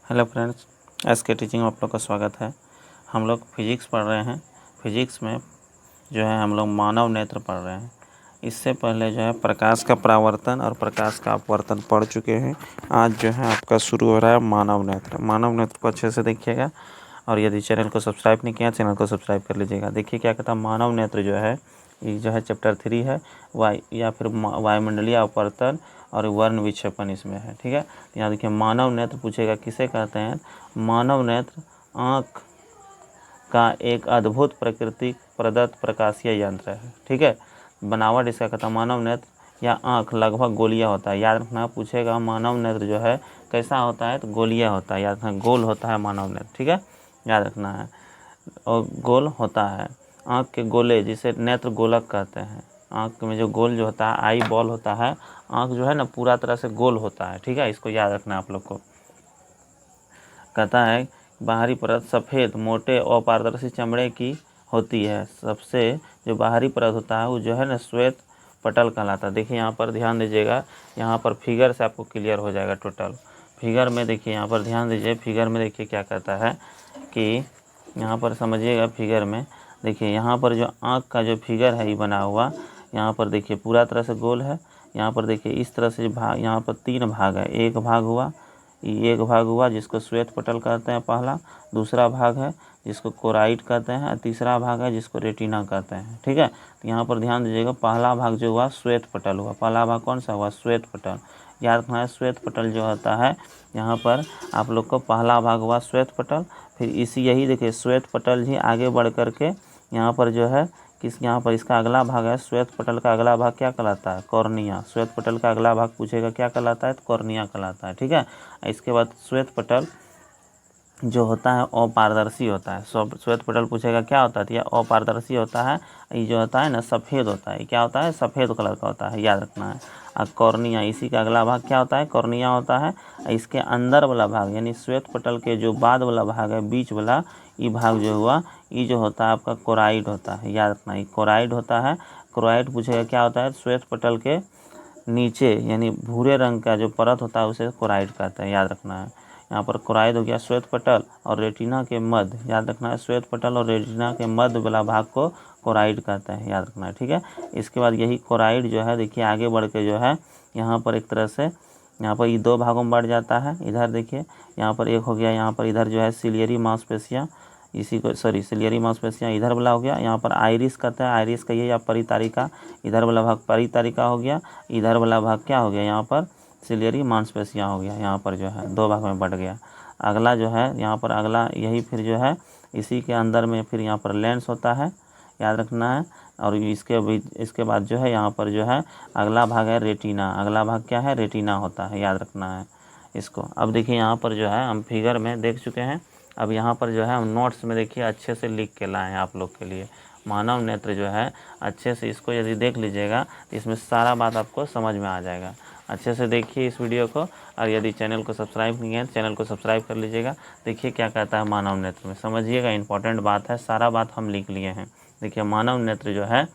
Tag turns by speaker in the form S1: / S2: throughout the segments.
S1: Hello friends, S के teaching में आप लोग का स्वागत है। हम लोग फिजिक्स पढ़ रहे हैं। फिजिक्स में जो है हम लोग मानव नेत्र पढ़ रहे हैं। इससे पहले जो है प्रकाश का परावर्तन और प्रकाश का अपवर्तन पढ़ चुके हैं। आज जो है आपका शुरू हो रहा है मानव नेत्र। मानव नेत्र को अच्छे से देखिएगा और यदि चैनल को सब्सक्राइब नहीं किया चैनल को सब्सक्राइब कर लीजिएगा। देखिए क्या कहता है मानव नेत्र जो है, ये जो है चैप्टर 3 है, या फिर वायुमंडलीय अपवर्तन और वर्ण विक्षेपण इसमें है। ठीक है, यहाँ देखिए मानव नेत्र पूछेगा किसे कहते हैं। मानव नेत्र आँख का एक अद्भुत प्रकृति प्रदत्त प्रकाशीय यंत्र है। ठीक है, बनावट इसका कहता है मानव नेत्र या आँख लगभग गोलिया होता है। याद रखना, पूछेगा मानव नेत्र जो है कैसा होता है, तो गोलिया होता है। याद रखना, गोल होता है मानव नेत्र। ठीक है, याद रखना है, और गोल होता है। आँख के गोले जिसे नेत्र गोलक कहते हैं। आँख में जो गोल जो होता है, आई बॉल होता है, आँख जो है ना पूरा तरह से गोल होता है। ठीक है, इसको याद रखना है आप लोग को। कहता है बाहरी परत सफ़ेद मोटे और पारदर्शी चमड़े की होती है। सबसे जो बाहरी परत होता है वो जो है ना श्वेत पटल कहलाता है। देखिए यहाँ पर ध्यान दीजिएगा, यहाँ पर फिगर से आपको क्लियर हो जाएगा टोटल। फिगर में देखिए, यहाँ पर ध्यान दीजिए, फिगर में देखिए क्या कहता है कि यहाँ पर समझिएगा। फिगर में देखिए, यहाँ पर जो आँख का जो फिगर है ये बना हुआ, यहाँ पर देखिए पूरा तरह से गोल है। यहाँ पर देखिए इस तरह से भाग, यहाँ पर 3 भाग है। एक भाग हुआ, ये एक भाग हुआ जिसको श्वेत पटल कहते हैं पहला। दूसरा भाग है जिसको कोराइट कहते हैं। तीसरा भाग है जिसको रेटिना कहते हैं। ठीक है, तो यहाँ पर ध्यान दीजिएगा, पहला भाग जो हुआ श्वेत पटल हुआ। पहला भाग कौन सा हुआ, श्वेत पटल। याद रखना है, श्वेत पटल जो होता है, यहाँ पर आप लोग को पहला भाग हुआ श्वेत पटल। फिर यही देखिए श्वेत पटल ही आगे बढ़ करके यहाँ पर जो है यहाँ पर इसका अगला भाग है। श्वेत पटल का अगला भाग क्या कहलाता है, कॉर्निया। श्वेत पटल का अगला भाग पूछेगा क्या कहलाता है, तो कॉर्निया कहलाता है। ठीक है, इसके बाद श्वेत पटल जो होता है अपारदर्शी होता है। श्वेत पटल पूछेगा क्या होता है, तो यह अपारदर्शी होता है। ये जो होता है ना सफ़ेद होता है। क्या होता है, सफ़ेद कलर का होता है, याद रखना है। और कॉर्निया, इसी का अगला भाग क्या होता है, कॉर्निया होता है। इसके अंदर वाला भाग यानी श्वेत पटल के जो बाद वाला भाग है, बीच वाला ये भाग जो हुआ, ये जो होता है आपका कोराइड होता है। याद रखना, ये कोराइड होता है। कोराइड पूछेगा क्या होता है, श्वेत पटल के नीचे यानी भूरे रंग का जो परत होता है उसे कोराइड कहते हैं। याद रखना है, यहाँ पर कोराइड हो गया श्वेत पटल और रेटिना के मध्य। याद रखना है, श्वेत पटल और रेटिना के मध्य वाला भाग को कोराइड कहते हैं। याद रखना है, ठीक है। इसके बाद यही कोराइड जो है देखिए आगे बढ़ के जो है यहाँ पर एक तरह से यहाँ पर ये 2 भागों में बढ़ जाता है। इधर देखिए यहाँ पर एक हो गया, यहाँ पर इधर जो है सिलियरी मांसपेशियाँ, इसी को सिलियरी मांसपेशियाँ इधर वाला हो गया। यहाँ पर आइरिस कहते हैं, आइरिस का ये या परितारिका, इधर वाला भाग परितारिका हो गया। इधर वाला भाग क्या हो गया, यहाँ पर सिलियरी मांसपेशियाँ हो गया। यहाँ पर जो है 2 भाग में बढ़ गया। अगला जो है यहाँ पर अगला यही फिर जो है इसी के अंदर में फिर यहाँ पर लेंस होता है। याद रखना है, और इसके बाद जो है यहाँ पर जो है अगला भाग है रेटिना। अगला भाग क्या है, रेटिना होता है। याद रखना है इसको। अब देखिए यहाँ पर जो है हम फिगर में देख चुके हैं। अब यहाँ पर जो है हम नोट्स में देखिए अच्छे से लिख के लाए हैं आप लोग के लिए। मानव नेत्र जो है अच्छे से इसको यदि देख लीजिएगा तो इसमें सारा बात आपको समझ में आ जाएगा। अच्छे से देखिए इस वीडियो को, और यदि चैनल को सब्सक्राइब नहीं है चैनल को सब्सक्राइब कर लीजिएगा। देखिए क्या कहता है मानव नेत्र में, समझिएगा, इंपॉर्टेंट बात है, सारा बात हम लिख लिए हैं। देखिए मानव नेत्र जो है,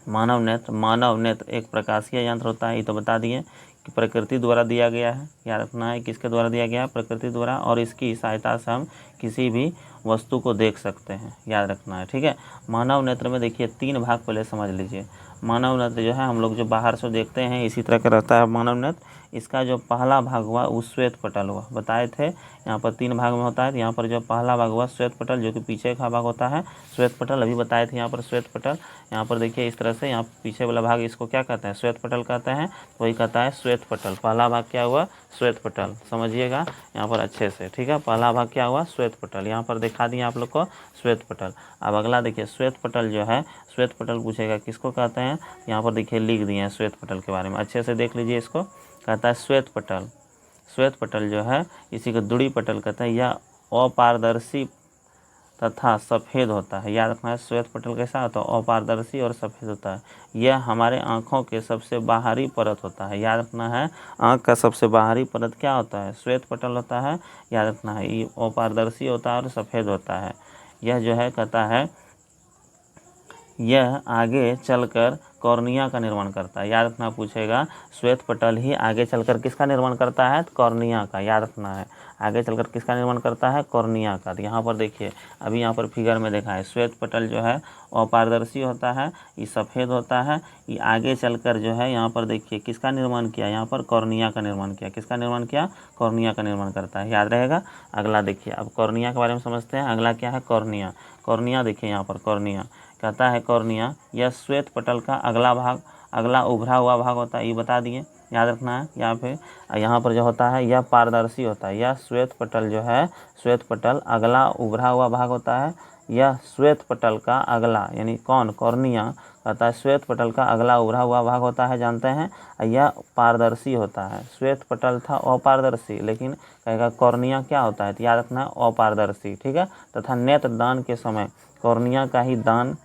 S1: मानव नेत्र एक प्रकाशीय यंत्र होता है। ये तो बता दिए कि प्रकृति द्वारा दिया गया है। याद रखना है किसके द्वारा दिया गया है, प्रकृति द्वारा, और इसकी सहायता से हम किसी भी वस्तु को देख सकते हैं। याद रखना है, ठीक है। मानव नेत्र में देखिए 3 भाग पहले समझ लीजिए। मानव नेत्र जो है हम लोग जो बाहर से देखते हैं इसी तरह का रहता है मानव नेत्र। इसका जो पहला भाग हुआ वो श्वेत पटल हुआ, बताए थे यहाँ पर 3 भाग में होता है। यहाँ पर जो पहला भाग हुआ श्वेत पटल जो कि पीछे का भाग होता है, श्वेत पटल अभी बताए थे यहाँ पर श्वेत पटल। यहाँ पर देखिए इस तरह से यहाँ पीछे वाला भाग इसको क्या कहते हैं, श्वेत पटल कहते हैं। वही कहता है श्वेत पटल। पहला भाग क्या हुआ, श्वेत पटल, समझिएगा यहाँ पर अच्छे से, ठीक है। पहला भाग क्या हुआ, श्वेत पटल, यहाँ पर दिखा दिए आप लोग को श्वेत पटल। अब अगला देखिए श्वेत पटल जो है, श्वेत पटल पूछेगा किसको कहते हैं, यहाँ पर देखिए लिख दिए हैं श्वेत पटल के बारे में, अच्छे से देख लीजिए इसको। कहता है श्वेत पटल, श्वेत पटल जो है इसी को दुड़ी पटल कहते हैं। यह अपारदर्शी तथा सफ़ेद होता है। याद रखना है, श्वेत पटल कैसा होता है, अपारदर्शी और सफ़ेद होता है। यह हमारे आँखों के सबसे बाहरी परत होता है। याद रखना है, आँख का सबसे बाहरी परत क्या होता है, श्वेत पटल होता है। याद रखना है, ये अपारदर्शी होता है और सफ़ेद होता है। यह जो है कहता है यह आगे चलकर कॉर्निया का निर्माण करता है। याद रखना पूछेगा, श्वेत पटल ही आगे चलकर किसका निर्माण करता है? कॉर्निया का। याद रखना है, आगे चलकर किसका निर्माण करता है? कॉर्निया का। तो यहाँ पर देखिए, अभी यहाँ पर फिगर में देखा है, श्वेत पटल जो है अपारदर्शी होता है, ये सफ़ेद होता है, ये आगे चलकर जो है यहाँ पर देखिए किसका निर्माण किया? यहाँ पर कॉर्निया का निर्माण किया। किसका निर्माण किया? कॉर्निया का निर्माण करता है। याद रहेगा। अगला देखिए, अब कॉर्निया के बारे में समझते हैं। अगला क्या है? कॉर्निया। कॉर्निया देखिए यहाँ पर, कॉर्निया कहता है कॉर्निया यह श्वेत पटल का अगला भाग, अगला उभरा हुआ भाग होता है, ये बता दिए। याद रखना है। यहाँ पर जो होता है यह पारदर्शी होता है। यह श्वेत पटल जो है, श्वेत पटल अगला उभरा हुआ भाग होता है। यह श्वेत पटल का अगला, यानी कौन? कॉर्निया कहता है श्वेत पटल का अगला उभरा हुआ भाग होता है, जानते हैं। यह पारदर्शी होता है। श्वेत पटल था अपारदर्शी, लेकिन कहेगा कॉर्निया क्या होता है? तो याद रखना है अपारदर्शी, ठीक है। तथा नेत्रदान के समय कॉर्निया का ही दान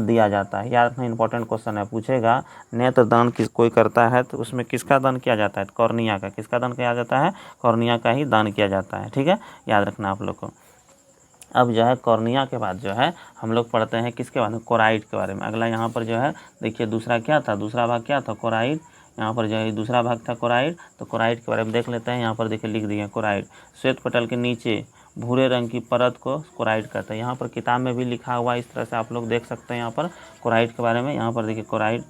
S1: दिया जाता है। याद रखना, इंपॉर्टेंट क्वेश्चन है, पूछेगा नेत्रदान कोई करता है तो उसमें किसका दान किया जाता है? कॉर्निया का। किसका दान किया जाता है? कॉर्निया का ही दान किया जाता है, ठीक है। याद रखना आप लोग को। अब जो है कॉर्निया के बाद जो है हम लोग पढ़ते हैं किसके बारे में? कोराइड के बारे में। अगला यहाँ पर जो है देखिए, दूसरा क्या था? दूसरा भाग क्या था? कोराइड। यहाँ पर जो है दूसरा भाग था कोराइड। तो कोराइड के बारे में देख लेते हैं। यहाँ पर देखिए लिख दिए कोराइड, श्वेत पटल के नीचे भूरे रंग की परत को कोराइड कहते हैं। यहाँ पर किताब में भी लिखा हुआ, इस तरह से आप लोग देख सकते हैं यहाँ पर कोराइड के बारे में। यहाँ पर देखिए कोराइड,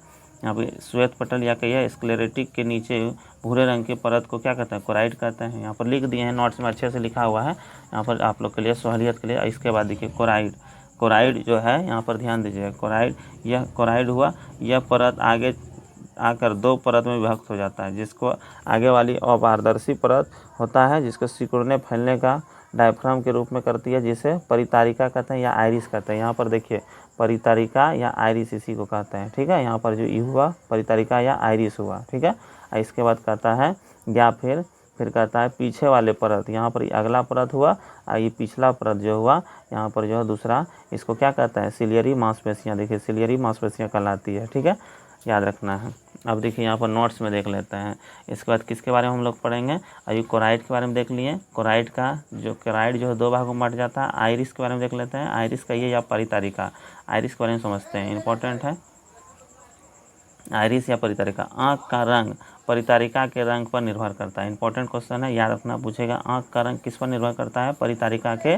S1: यहाँ पे श्वेत पटल या कहिए स्क्लेरेटिक के नीचे भूरे रंग की परत को क्या कहते हैं? कोराइड कहते हैं। यहाँ पर लिख दिए हैं, नोट्स में अच्छे से लिखा हुआ है यहाँ पर आप लोग के लिए, सहूलियत के लिए। इसके बाद देखिए कोराइड। कोराइड जो है यहाँ पर ध्यान दीजिए, कोराइड, यह कोराइड हुआ, यह परत आगे आकर दो परत में विभक्त हो जाता है। जिसको आगे वाली अपारदर्शी परत होता है, जिसको सिकुड़ने फैलने का डायफ्राम के रूप में करती है, जिसे परितारिका कहते हैं या आइरिस कहते हैं। यहाँ पर देखिए परितारिका या आइरिस इसी को कहते हैं, ठीक है। यहाँ पर जो ई हुआ परितारिका या आइरिस हुआ, ठीक है। इसके बाद कहता है या फिर कहता है पीछे वाले परत, यहाँ पर अगला परत हुआ और ये पिछला परत जो हुआ यहाँ पर जो है दूसरा, इसको क्या कहता है? सिलियरी मांसपेशियाँ। देखिए सिलियरी मांसपेशियाँ कहलाती है, ठीक है। याद रखना है। अब देखिए यहाँ पर नोट्स में देख लेते हैं। इसके बाद किसके बारे में हम लोग पढ़ेंगे? अभी कोराइड के बारे में देख लिए। कोराइड का जो कोराइड जो है दो भागों में बट जाता है। आइरिस के बारे में देख लेते हैं। आइरिस का ये या परितारिका, आइरिस के बारे में समझते हैं, इंपॉर्टेंट है। आइरिस या परितारिका, आँख का रंग परितारिका के रंग पर निर्भर करता है। इंपॉर्टेंट क्वेश्चन है, याद रखना पूछेगा। आँख का रंग किस पर निर्भर करता है? परितारिका के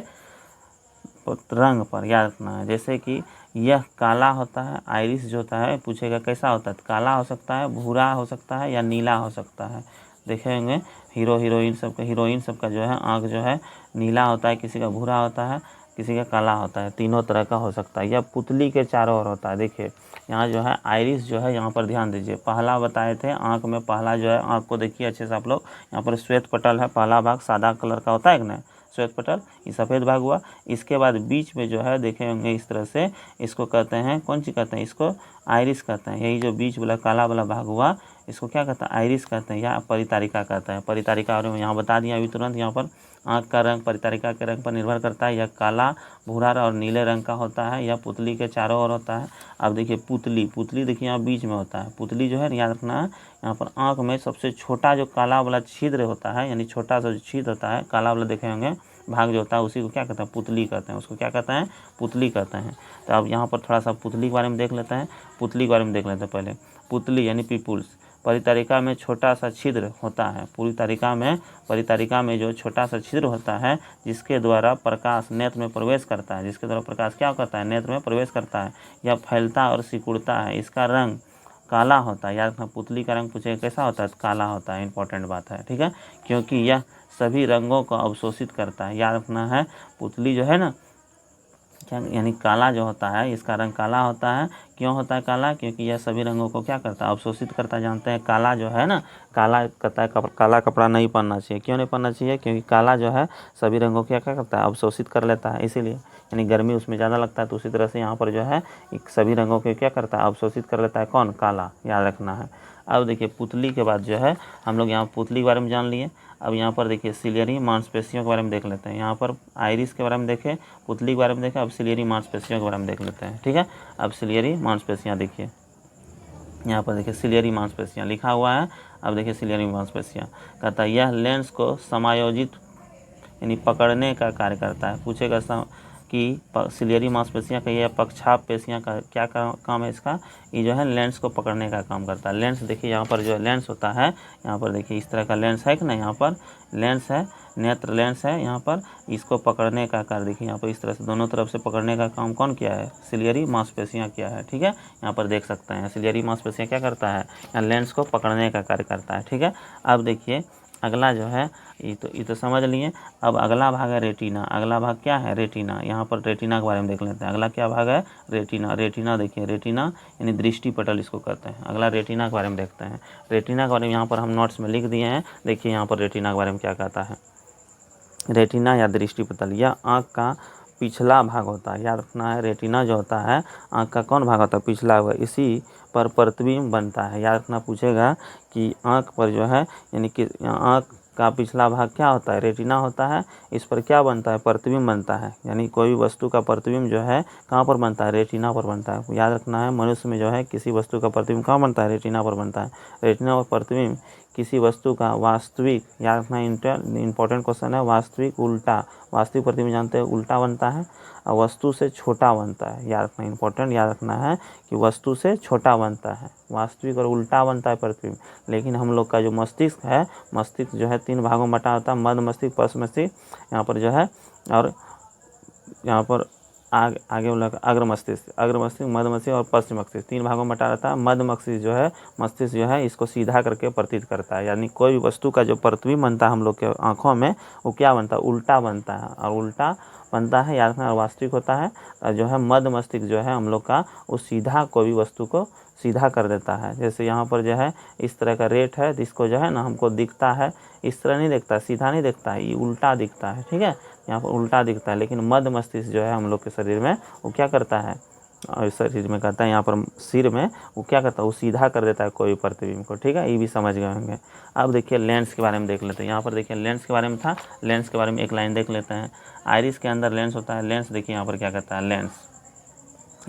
S1: रंग पर। याद रखना है, जैसे कि यह काला होता है, आइरिस जो होता है पूछेगा कैसा होता है? काला हो सकता है, भूरा हो सकता है या नीला हो सकता है। देखे होंगे हीरोइन सबका जो है आँख जो है नीला होता है, किसी का भूरा होता है, किसी का काला होता है, तीनों तरह का हो सकता है। यह पुतली के चारों ओर होता है। देखिए यहाँ जो है आइरिस जो है, यहाँ पर ध्यान दीजिए, पहला बताए थे आँख में, पहला जो है आँख को देखिए अच्छे से आप लोग, यहाँ पर श्वेत पटल है, पहला भाग सादा कलर का होता है कि नहीं, श्वेत पटल, ये सफ़ेद भाग हुआ। इसके बाद बीच में जो है देखे होंगे इस तरह से, इसको कहते हैं, कौन सी कहते हैं? इसको आइरिस कहते हैं। यही जो बीच वाला काला वाला भाग हुआ, इसको क्या कहते हैं? आइरिस कहते हैं या परितारिका कहते हैं। परितारिका और यहाँ बता दिया अभी तुरंत। यहाँ पर आँख का रंग परितारिका के रंग पर निर्भर करता है। यह काला, भूरा और नीले रंग का होता है। यह पुतली के चारों ओर होता है। अब देखिए पुतली देखिए यहाँ बीच में होता है। पुतली जो है याद रखना है, यहाँ पर आँख में सबसे छोटा जो काला वाला छिद्र होता है, यानी छोटा सा जो छिद्र होता है काला वाला देखे होंगे भाग जो होता है, उसी को क्या कहते हैं? पुतली कहते हैं। उसको क्या कहते हैं? पुतली कहते हैं। तो अब यहाँ पर थोड़ा सा पुतली के बारे में देख लेते हैं। पुतली के बारे में देख लेते हैं पहले। पुतली यानी पीपुल्स, परितारिका में छोटा सा छिद्र होता है। परितारिका में जो छोटा सा छिद्र होता है, जिसके द्वारा प्रकाश नेत्र में प्रवेश करता है, जिसके द्वारा प्रकाश क्या करता है? नेत्र में प्रवेश करता है। यह फैलता और सिकुड़ता है। इसका रंग काला होता है। याद रखना, पुतली का रंग पूछेगा कैसा होता है? काला होता है। इंपॉर्टेंट बात है, ठीक है, क्योंकि यह सभी रंगों को अवशोषित करता है। याद रखना है, पुतली जो है ना, क्या यानी काला जो होता है, इसका रंग काला होता है। क्यों होता है काला? क्योंकि यह सभी रंगों को क्या करता है? अवशोषित करता है। जानते हैं काला जो है ना, काला कहता है काला कपड़ा नहीं पहनना चाहिए। क्यों नहीं पहनना चाहिए? क्योंकि काला जो है सभी रंगों को क्या करता है? अवशोषित कर लेता है, इसीलिए, यानी गर्मी उसमें ज़्यादा लगता है। तो उसी तरह से यहाँ पर जो है सभी रंगों को क्या करता है? अवशोषित कर लेता है। कौन? काला। याद रखना है। अब देखिए पुतली के बाद जो है हम लोग यहाँ पुतली के बारे में जान लिए। अब यहाँ पर देखिए सिलियरी मांसपेशियों के बारे में देख लेते हैं। यहाँ पर आइरिस के बारे में देखें, पुतली के बारे में देखें, अब सिलियरी मांसपेशियों के बारे में देख लेते हैं, ठीक है। अब सिलियरी मांसपेशियाँ देखिए, यहाँ पर देखिए सिलियरी मांसपेशियाँ लिखा हुआ है। अब देखिए सिलियरी मांसपेशियाँ कहता है यह लेंस को समायोजित यानी पकड़ने का कार्य करता है। पूछेगा कि सिलियरी मांसपेशियाँ का, ये पक्षाप पेशियाँ का क्या काम है इसका, ये जो है लेंस को पकड़ने का काम करता है। लेंस देखिए यहाँ पर जो लेंस होता है, यहाँ पर देखिए इस तरह का लेंस है कि नहीं, यहाँ पर लेंस है, नेत्र लेंस है यहाँ पर, इसको पकड़ने का कार्य देखिए यहाँ पर इस तरह से दोनों तरफ से पकड़ने का काम कौन किया है, सिलियरी मांसपेशियाँ किया है। ठीक है, यहाँ पर देख सकते हैं सिलियरी मांसपेशियाँ क्या करता है, यहाँ लेंस को पकड़ने का कार्य करता है। ठीक है, अब देखिए अगला जो है ये तो समझ लिए। अब अगला भाग है रेटिना। अगला भाग क्या है, रेटिना। यहाँ पर रेटिना के बारे में देख लेते हैं। अगला क्या भाग है, रेटिना। रेटिना देखिए, रेटिना यानी दृष्टि पटल इसको कहते हैं। अगला रेटिना के बारे में देखते हैं। रेटिना के बारे में यहाँ पर हम नोट्स में लिख दिए हैं। देखिए यहाँ पर रेटिना के बारे में क्या कहता है। रेटिना या दृष्टि पटल यह आँख का पिछला भाग होता है। याद रखना है, रेटिना जो होता है आँख का कौन भाग होता है, पिछला भाग। इसी पर प्रतिबिंब बनता है। याद रखना, पूछेगा कि आँख पर जो है यानी कि आँख का पिछला भाग क्या होता है, रेटिना होता है। इस पर क्या बनता है, प्रतिबिंब बनता है। यानी कोई भी वस्तु का प्रतिबिंब जो है कहाँ पर बनता है, रेटिना पर बनता है। याद रखना है, मनुष्य में जो है किसी वस्तु का प्रतिबिंब कहाँ बनता है, रेटिना पर बनता है। रेटिना पर प्रतिबिंब किसी वस्तु का वास्तविक, याद रखना इंपॉर्टेंट क्वेश्चन है, वास्तविक उल्टा, वास्तविक प्रतिबिंब जानते हैं उल्टा बनता है और वस्तु से छोटा बनता है। याद रखना, इंपॉर्टेंट याद रखना है कि वस्तु से छोटा बनता है, वास्तविक और उल्टा बनता है प्रतिबिंब। लेकिन हम लोग का जो मस्तिष्क है, मस्तिष्क जो है 3 भागों में बटा होता है, मध्य मस्तिष्क, पश्च मस्तिष्क, यहाँ पर जो है, और यहाँ पर आगे वाला अग्र मस्तिष्क, मध्य मस्तिष्क और पश्चिम मस्तिष्क, 3 भागों में बटा रहता है। मध्य मस्तिष्क जो है, मस्तिष्क जो है इसको सीधा करके प्रतीत करता है। यानी कोई भी वस्तु का जो प्रतिबिंब बनता है हम लोग के आँखों में, वो क्या बनता है, उल्टा बनता है। और उल्टा बनता है, याद रखना, वास्तविक होता है। और जो है मध्य मस्तिष्क जो है हम लोग का, वो सीधा कोई भी वस्तु को सीधा कर देता है। जैसे यहाँ पर जो है इस तरह का रेट है, जिसको जो है ना हमको दिखता है, इस तरह नहीं दिखता, सीधा नहीं दिखता है, ये उल्टा दिखता है। ठीक है, यहाँ पर उल्टा दिखता है। लेकिन मध्य मस्तिष्क जो है हम लोग के शरीर में, वो क्या करता है, और शरीर में कहता है, यहाँ पर सिर में वो क्या करता है, वो सीधा कर देता है कोई भी प्रतिबिंब को। ठीक है, ये भी समझ गए होंगे। अब देखिए लेंस के बारे में देख लेते हैं। यहाँ पर देखिए लेंस के बारे में था, लेंस के बारे में एक लाइन देख लेते हैं। आइरिस के अंदर लेंस होता है। लेंस देखिए यहाँ पर क्या कहता है, लेंस,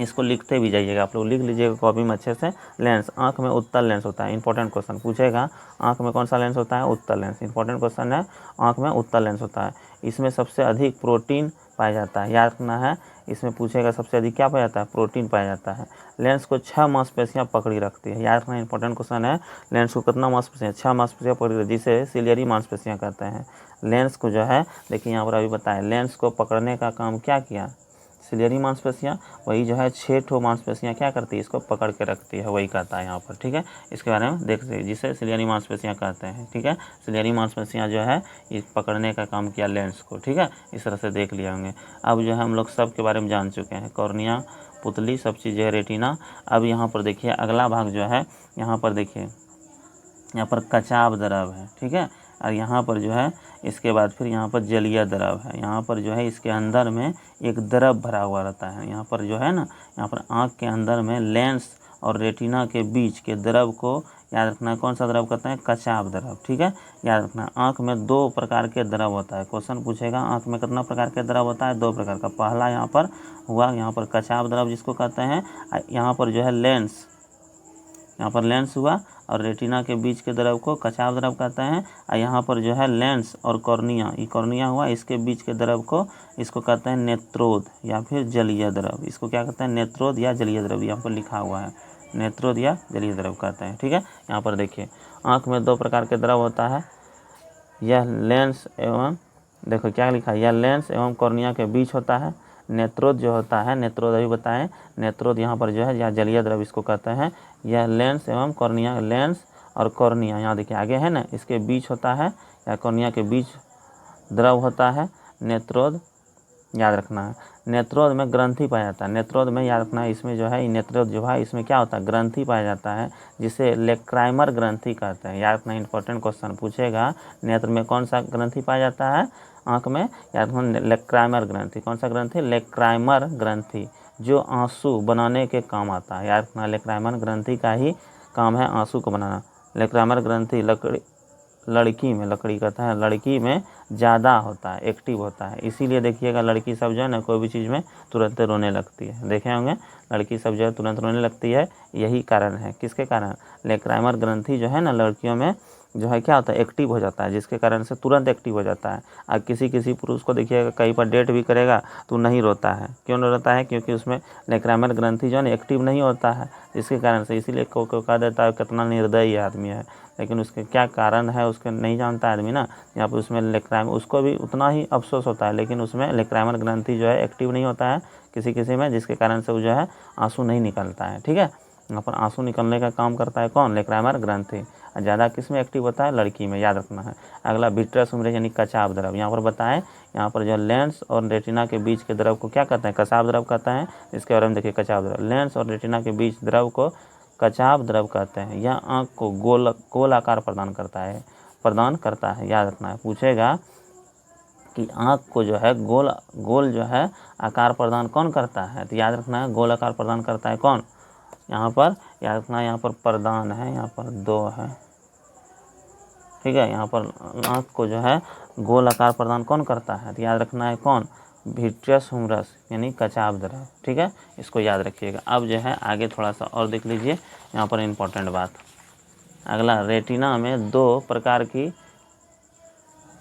S1: इसको लिखते भी जाइएगा, आप लोग लिख लीजिएगा कॉपी में अच्छे से। लेंस, आँख में उत्तल लेंस होता है। इंपॉर्टेंट क्वेश्चन पूछेगा, आँख में कौन सा लेंस होता है, उत्तल लेंस। इंपॉर्टेंट क्वेश्चन है, आँख में उत्तल लेंस होता है। इसमें सबसे अधिक प्रोटीन पाया जाता है। याद रखना है, इसमें पूछेगा सबसे अधिक क्या पाया जाता है, प्रोटीन पाया जाता है। लेंस को 6 मांसपेशियाँ पकड़ी रखती है। याद रखना, इंपॉर्टेंट क्वेश्चन है, लेंस को कितना मांसपेशियाँ, 6 मांसपेशियाँ पकड़ी रखती है, जिसे सिलियरी मांसपेशियाँ कहते हैं। लेंस को जो है देखिए यहाँ पर अभी बताया, लेंस को पकड़ने का काम क्या किया, सिलियरी मांसपेशियाँ, वही जो है 6 ठो मांसपेशियाँ क्या करती है, इसको पकड़ के रखती है, वही कहता है यहाँ पर। ठीक है, इसके बारे में देखते हैं, जिसे सिलियरी मांसपेशियाँ कहते हैं। ठीक है, सिलियरी मांसपेशियाँ जो है ये पकड़ने का काम किया लेंस को। ठीक है, इस तरह से देख लिया होंगे। अब जो है हम लोग सब के बारे में जान चुके हैं, कॉर्निया, पुतली, सब चीज़ें, रेटिना। अब यहाँ पर देखिए अगला भाग जो है, यहाँ पर देखिए, यहाँ पर कचाव द्रव है। ठीक है, और यहाँ पर जो है इसके बाद फिर यहाँ पर जलीय द्रव है। यहाँ पर जो है इसके अंदर में एक द्रव भरा हुआ रहता है। यहाँ पर जो है ना, यहाँ पर आँख के अंदर में लेंस और रेटिना के बीच के द्रव को याद रखना, कौन सा द्रव कहते हैं, कचाव द्रव। ठीक है, याद रखना, आँख में 2 प्रकार के द्रव होता है। क्वेश्चन पूछेगा आँख में कितना प्रकार के द्रव होता है, 2 प्रकार का। पहला यहाँ पर हुआ, यहाँ पर कचाव द्रव जिसको कहते हैं, यहाँ पर जो है लेंस, यहाँ पर लेंस हुआ, और रेटिना के बीच के द्रव को कचाव द्रव कहते हैं। और यहाँ पर जो है लेंस और कॉर्निया, ये कॉर्निया हुआ, इसके बीच के द्रव को, इसको कहते हैं नेत्रोद या फिर जलीय द्रव। इसको क्या कहते हैं, नेत्रोद या जलीय द्रव, यहाँ पर लिखा हुआ है, नेत्रोद या जलीय द्रव कहते हैं। ठीक है, यहाँ पर देखिए आँख में 2 प्रकार के द्रव होता है, यह लेंस एवं, देखो क्या लिखा है, यह लेंस एवं कॉर्निया के बीच होता है। नेत्रोद जो होता है, नेत्रोद अभी बताएं, नेत्रोद यहाँ पर जो है या जलीय द्रव इसको कहते हैं। यह लेंस एवं कॉर्निया, लेंस और कॉर्निया यहाँ देखिए आगे है ना, इसके बीच होता है, या कॉर्निया के बीच द्रव होता है नेत्रोद। याद रखना है, नेत्रोद में ग्रंथि पाया जाता है। नेत्रोद में याद रखना है, इसमें जो है नेत्रोद जो है इसमें क्या होता है, ग्रंथि पाया जाता है, जिसे लेक्राइमर ग्रंथि कहते हैं। याद रखना, इंपॉर्टेंट क्वेश्चन पूछेगा, नेत्र में कौन सा ग्रंथि पाया जाता है, आँख में, याद रखना लेक्राइमर ग्रंथि। कौन सा ग्रंथि, लेक्राइमर ग्रंथि, जो आंसू बनाने के काम आता है। याद रखना, लेक्राइमर ग्रंथि का ही काम है आंसू को बनाना। लेक्राइमर ग्रंथि लड़की में, लकड़ी कहता है, लड़की में ज़्यादा होता है, एक्टिव होता है। इसीलिए देखिएगा लड़की सब जो है ना कोई भी चीज़ में तुरंत रोने लगती है। देखे होंगे लड़की सब जो है तुरंत रोने लगती है, यही कारण है। किसके कारण, लेक्राइमर ग्रंथि जो है ना लड़कियों में जो है क्या होता है, एक्टिव हो जाता है, जिसके कारण से तुरंत एक्टिव हो जाता है। और किसी पुरुष को देखिएगा कहीं पर डेट भी करेगा तो नहीं रोता है। क्यों नहीं रोता है? क्योंकि उसमें लैक्रामल ग्रंथि जो है ना एक्टिव नहीं होता है, जिसके कारण से। इसीलिए को कह देता है कितना निर्दयी आदमी है, लेकिन उसके क्या कारण है उसके नहीं जानता आदमी ना। यहाँ पर उसमें लैक्रामल, उसको भी उतना ही अफसोस होता है, लेकिन उसमें लैक्रामल ग्रंथि जो है एक्टिव नहीं होता है किसी में, जिसके कारण से वो जो है आंसू नहीं निकलता है। ठीक है, यहाँ पर आंसू निकलने का काम करता है कौन? लैक्रामल ग्रंथि। ज़्यादा किस में एक्टिव होता है? लड़की में, याद रखना है। अगला विट्रस ह्यूमरस यानी कचाव द्रव। यहाँ पर बताएं, यहाँ पर जो लेंस और रेटिना के बीच के द्रव को क्या कहते हैं? कचाव द्रव कहते हैं। इसके बारे में देखिए, कचाव द्रव, लेंस और रेटिना के बीच द्रव को कचाव द्रव कहते हैं। यह आँख को गोल आकार प्रदान करता है, याद रखना है। पूछेगा कि आँख को जो है गोल जो है आकार प्रदान कौन करता है? तो याद रखना है, गोल आकार प्रदान करता है कौन? यहाँ पर याद रखना है, यहाँ पर प्रदान है, यहाँ पर 2 है। ठीक है, यहाँ पर आँख को जो है गोल आकार प्रदान कौन करता है? तो याद रखना है कौन? विट्रस ह्यूमरस यानी कचाव द्रव। ठीक है, इसको याद रखिएगा। अब जो है आगे थोड़ा सा और देख लीजिए, यहाँ पर इम्पोर्टेंट बात। अगला, रेटिना में 2 प्रकार की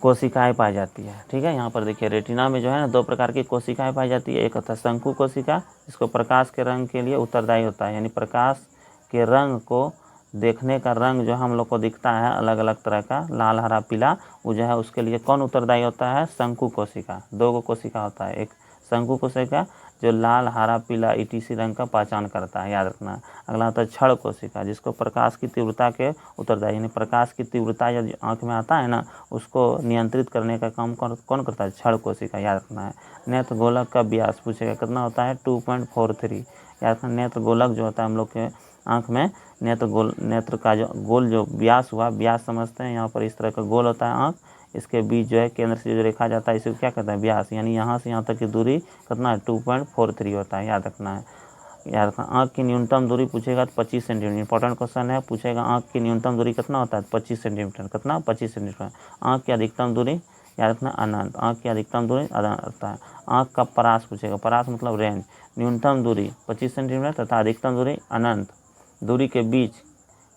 S1: कोशिकाएं पाई जाती है। ठीक है, यहाँ पर देखिए, रेटिना में जो है ना 2 प्रकार की कोशिकाएं पाई जाती है। एक होता है शंकु कोशिका, जिसको प्रकाश के रंग के लिए उत्तरदायी होता है, यानी प्रकाश के रंग को देखने का रंग जो हम लोग को दिखता है अलग अलग तरह का, लाल, हरा, पीला, वो जो है उसके लिए कौन उत्तरदायी होता है? शंकु कोशिका। 2 कोशिका होता है, एक शंकु कोशिका जो लाल, हरा, पीला ETC रंग का पहचान करता है, याद रखना है। अगला होता है क्षण कोशिका, जिसको प्रकाश की तीव्रता के उत्तरदायी, यानी प्रकाश की तीव्रता जब आँख में आता है ना, उसको नियंत्रित करने का काम कौन करता है? क्षण कोशिका, याद रखना है। नेत्र गोलक का व्यास पूछेगा कितना होता है? 2.43। याद रखना, नेत्र गोलक जो होता है हम लोग के आँख में, नेत्र का जो गोल जो व्यास हुआ, व्यास समझते हैं, यहाँ पर इस तरह का गोल होता है आँख, इसके बीच जो है केंद्र से जो रेखा जाता है इसे क्या कहते हैं? व्यास, यानी यहाँ से यहाँ तक की दूरी कितना है? 2.43 होता है, याद रखना है। याद रखना, आँख की न्यूनतम दूरी पूछेगा तो 25 सेंटीमीटर। इंपॉर्टेंट क्वेश्चन है, पूछेगा आँख की न्यूनतम दूरी कितना होता है? 25 सेंटीमीटर। कितना? 25 सेंटीमीटर। आँख की अधिकतम दूरी, याद रखना, अनंत। आँख की अधिकतम दूरी अनंत होता है। आँख का परास पूछेगा, परास मतलब रेंज। न्यूनतम दूरी 25 सेंटीमीटर तथा अधिकतम दूरी अनंत, दूरी के बीच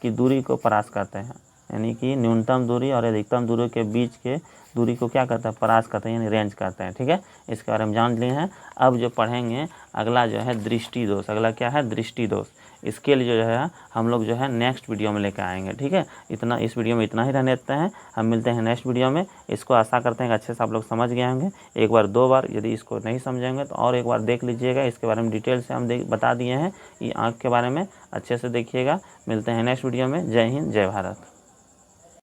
S1: की दूरी को परास कहते हैं। यानी कि न्यूनतम दूरी और अधिकतम दूरी के बीच के दूरी को क्या कहते हैं? परास कहते हैं, यानी रेंज कहते हैं। ठीक है, इसके बारे में जान लिए हैं। अब जो पढ़ेंगे अगला जो है दृष्टि दोष। अगला क्या है? दृष्टि दोष। इसके लिए जो है हम लोग जो है नेक्स्ट वीडियो में लेकर आएंगे। ठीक है, इतना इस वीडियो में इतना ही रहने देते हैं। हम मिलते हैं नेक्स्ट वीडियो में। इसको आशा करते हैं कि अच्छे से आप लोग समझ गए होंगे। एक बार 2 बार यदि इसको नहीं समझेंगे तो और एक बार देख लीजिएगा। इसके बारे में डिटेल से हम बता दिए हैं। ये आँख के बारे में अच्छे से देखिएगा। मिलते हैं नेक्स्ट वीडियो में। जय हिंद, जय भारत।